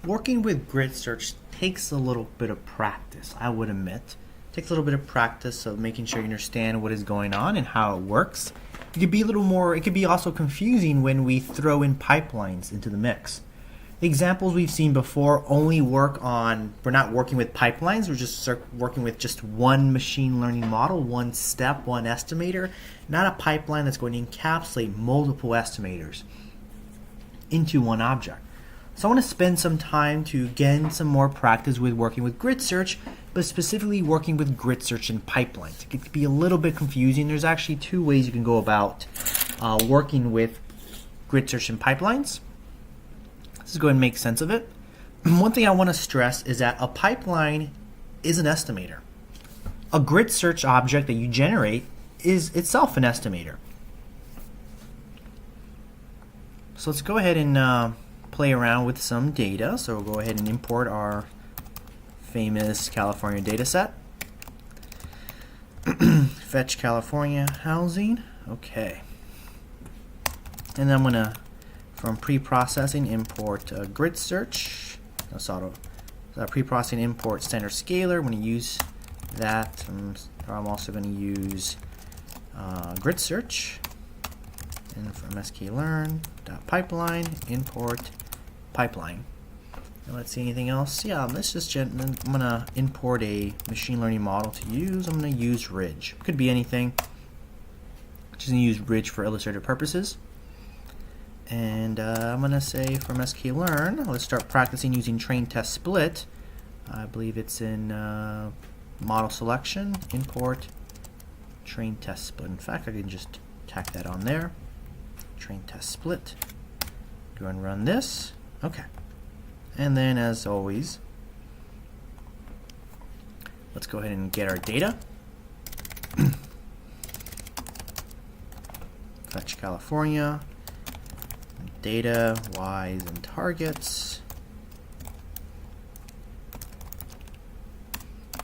working with grid search takes a little bit of practice, I would admit. It takes a little bit of practice of making sure you understand what is going on and how it works. It could be a little more, it could be also confusing when we throw in pipelines into the mix. The examples we've seen before only work on, we're not working with pipelines, we're just working with just one machine learning model, one step, one estimator, not a pipeline that's going to encapsulate multiple estimators into one object. So I want to spend some time to gain some more practice with working with grid search, but specifically working with grid search and pipelines. It can be a little bit confusing. There's actually two ways you can go about working with grid search and pipelines. Let's go ahead and make sense of it. One thing I want to stress is that a pipeline is an estimator. A grid search object that you generate is itself an estimator. So let's go ahead and play around with some data. So we'll go ahead and import our famous California data set. Fetch California housing. Okay. And then I'm going to, from pre-processing, import grid search. So pre-processing import standard scalar. I'm going to use that. I'm also going to use grid search. And from sklearn.pipeline, import pipeline. And let's see anything else. Yeah, let's just I'm going to import a machine learning model to use. I'm going to use Ridge. Could be anything. Just going to use Ridge for illustrative purposes. And I'm going to say from sklearn, let's start practicing using train test split. I believe it's in model selection, import train test split. In fact, I can just tack that on there. Train test split. Go and run this. Okay. And then, as always, let's go ahead and get our data. Fetch California. Data, Y's, and targets.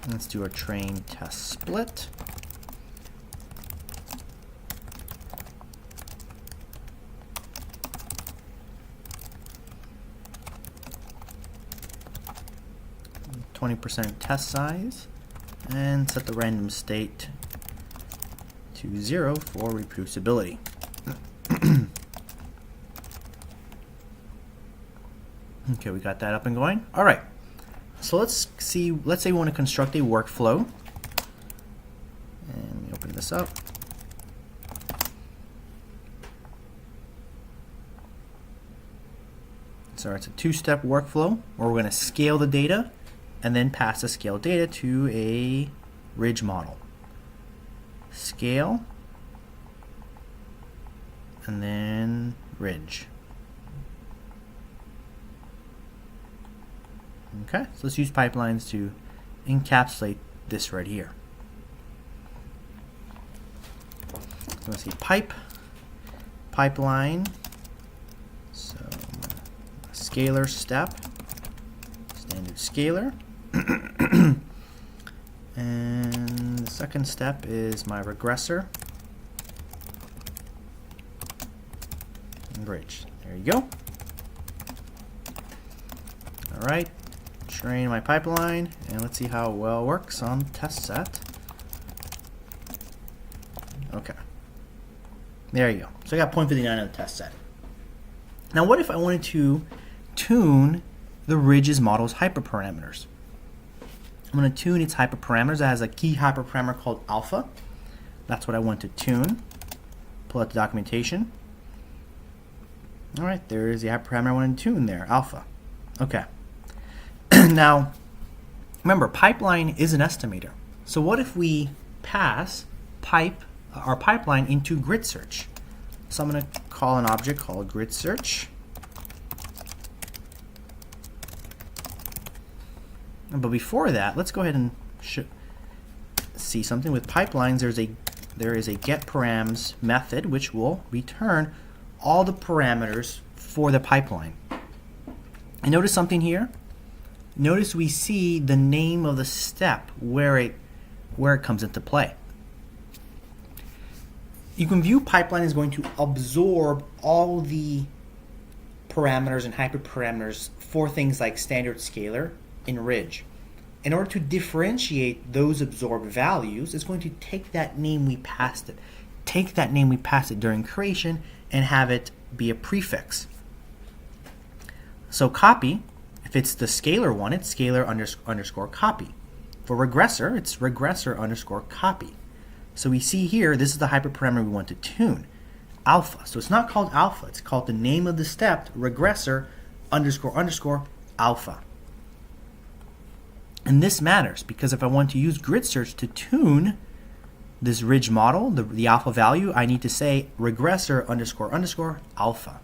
Let's do our train test split. %, test size, and set the random state to 0 for reproducibility. Okay, we got that up and going. All right, so let's say we want to construct a workflow. And let me open this up. So it's a two-step workflow where we're going to scale the data and then pass the scaled data to a ridge model. Scale, and then ridge. Okay, so let's use pipelines to encapsulate this right here. So let's see, pipeline, so scalar step, standard scalar. And the second step is my regressor and bridge. There you go. All right, train my pipeline, and let's see how well it works on test set. Okay, there you go. So I got 0.59 on the test set. Now, what if I wanted to tune the ridge's model's hyperparameters? I'm going to tune its hyperparameters. It has a key hyperparameter called alpha. That's what I want to tune. Pull out the documentation. All right, there is the hyperparameter I want to tune there, alpha. Okay. Now, remember, pipeline is an estimator. So what if we pass our pipeline into grid search? So I'm going to call an object called grid search. But before that, let's go ahead and see something with pipelines. There is a getParams method which will return all the parameters for the pipeline. And notice something here. Notice we see the name of the step where it comes into play. You can view pipeline is going to absorb all the parameters and hyperparameters for things like standard scalar and ridge. In order to differentiate those absorbed values, it's going to take that name we passed it. Take that name we passed it during creation and have it be a prefix. So copy, if it's the scalar one, it's scalar underscore copy. For regressor, it's regressor underscore copy. So we see here, this is the hyperparameter we want to tune, alpha. So it's not called alpha, it's called the name of the step, regressor underscore underscore alpha. And this matters because if I want to use grid search to tune this ridge model, the alpha value, I need to say regressor underscore underscore alpha.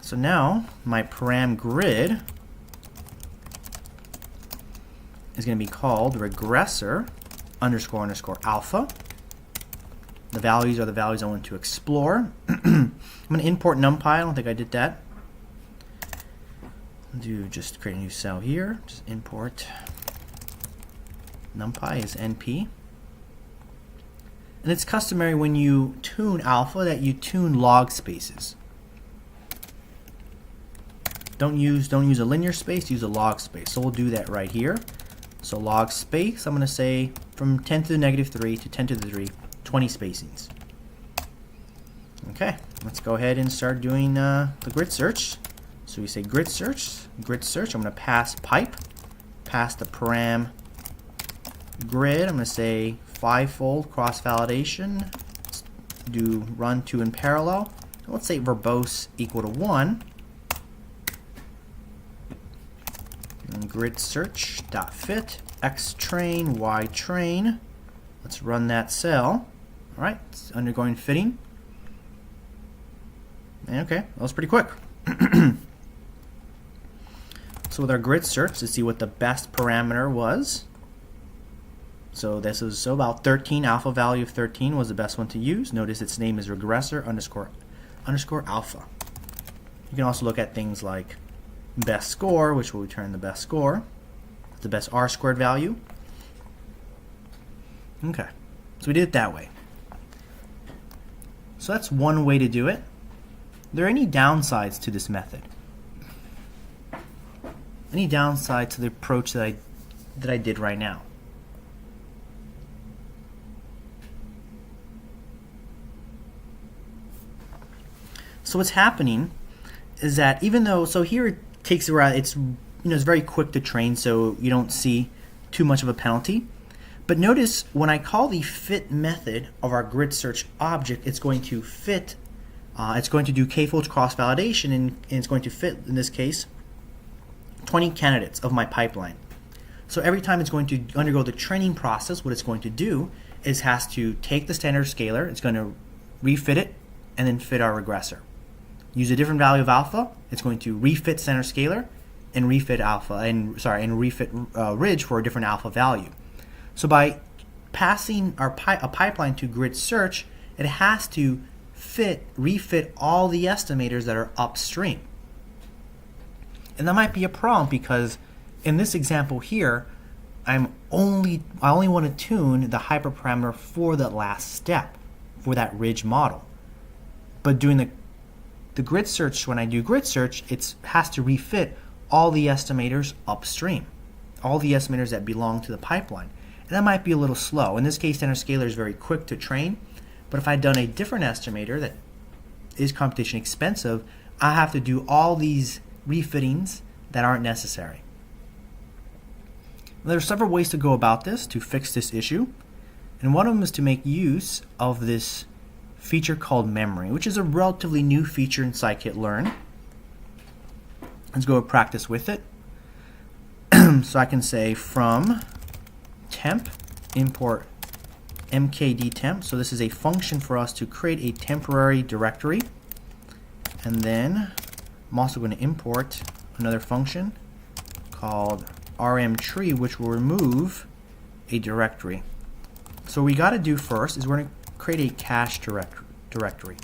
So now my param grid is going to be called regressor underscore underscore alpha. The values are the values I want to explore. I'm going to import NumPy. I don't think I did that. Just create a new cell here. Just import NumPy is NP. And it's customary when you tune alpha that you tune log spaces. Don't use a linear space, use a log space. So we'll do that right here. So log space, I'm going to say from 10 to the negative 3 to 10 to the 3, 20 spacings. Okay, let's go ahead and start doing the grid search. So we say grid search. I'm going to pass pipe, pass the param grid. I'm going to say 5-fold cross validation. Let's do run 2 in parallel. Let's say verbose equal to 1. And grid search dot fit x train y train. Let's run that cell. All right, it's undergoing fitting. And okay, that was pretty quick. So with our grid search, to see what the best parameter was. So this is about 13, alpha value of 13 was the best one to use. Notice its name is regressor underscore alpha. You can also look at things like best score, which will return the best score, the best R squared value. Okay, so we did it that way. So that's one way to do it. Are there any downsides to this method? Any downside to the approach that I did right now? So what's happening is that even though, so here it takes around, it's very quick to train, so you don't see too much of a penalty. But notice when I call the fit method of our grid search object, it's going to fit. It's going to do k-fold cross validation, and it's going to fit, in this case, 20 candidates of my pipeline. So every time it's going to undergo the training process, what it's going to do is has to take the standard scalar, it's going to refit it, and then fit our regressor. Use a different value of alpha, it's going to refit standard scalar, and refit alpha, and refit ridge for a different alpha value. So by passing a pipeline to grid search, it has to refit all the estimators that are upstream. And that might be a problem because in this example here, I only want to tune the hyperparameter for that last step, for that ridge model. But doing the grid search, when I do grid search, it has to refit all the estimators upstream, all the estimators that belong to the pipeline. And that might be a little slow. In this case, standard scalar is very quick to train, but if I'd done a different estimator that is computation expensive, I have to do all these refittings that aren't necessary. There are several ways to go about this to fix this issue, and one of them is to make use of this feature called memory, which is a relatively new feature in scikit-learn. Let's go practice with it. So I can say from temp import mkdtemp. So this is a function for us to create a temporary directory, and then I'm also going to import another function called rmtree, which will remove a directory. So what we got to do first is we're going to create a cache directory.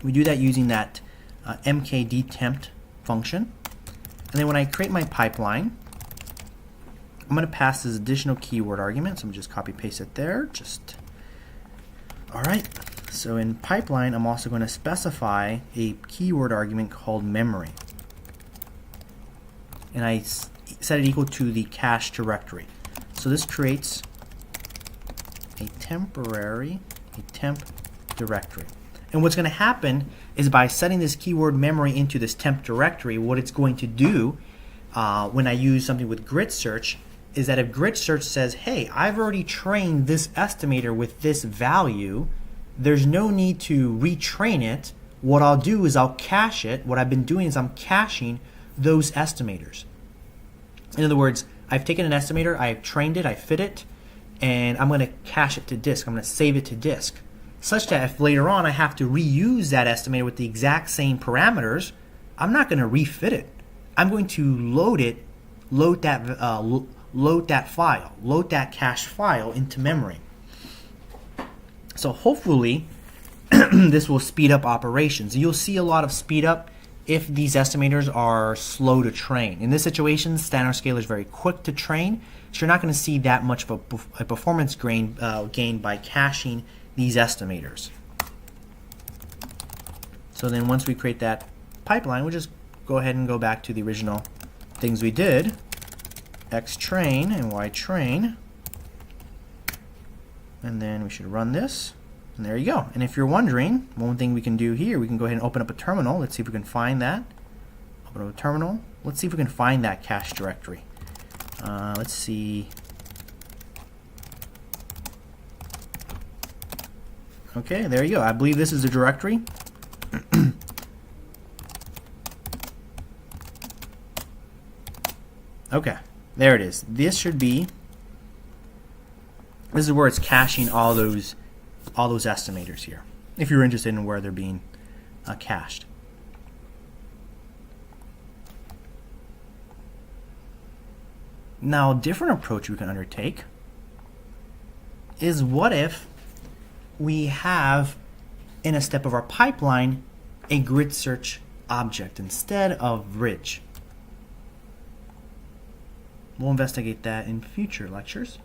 We do that using that mkdtemp function. And then when I create my pipeline, I'm going to pass this additional keyword argument. So I'm just copy paste it there. Alright, so in pipeline, I'm also going to specify a keyword argument called memory. And I set it equal to the cache directory. So this creates a temp directory. And what's going to happen is by setting this keyword memory into this temp directory, what it's going to do when I use something with grid search is that if grid search says, hey, I've already trained this estimator with this value, there's no need to retrain it. What I'll do is I'll cache it. What I've been doing is I'm caching those estimators. In other words, I've taken an estimator, I've trained it, I fit it, and I'm going to cache it to disk. I'm going to save it to disk, such that if later on I have to reuse that estimator with the exact same parameters, I'm not going to refit it. I'm going to load that cache file into memory. So hopefully this will speed up operations. You'll see a lot of speed up if these estimators are slow to train. In this situation, standard scaler is very quick to train, so you're not going to see that much of a performance gain by caching these estimators. So then once we create that pipeline, we'll just go ahead and go back to the original things we did. X train and Y train. And then we should run this. And there you go. And if you're wondering, one thing we can do here, we can go ahead and open up a terminal. Let's see if we can find that. Open up a terminal. Let's see if we can find that cache directory. Let's see. Okay, there you go. I believe this is a directory. Okay, there it is. This is where it's caching all those estimators here, if you're interested in where they're being cached. Now, a different approach we can undertake is, what if we have, in a step of our pipeline, a grid search object instead of bridge? We'll investigate that in future lectures.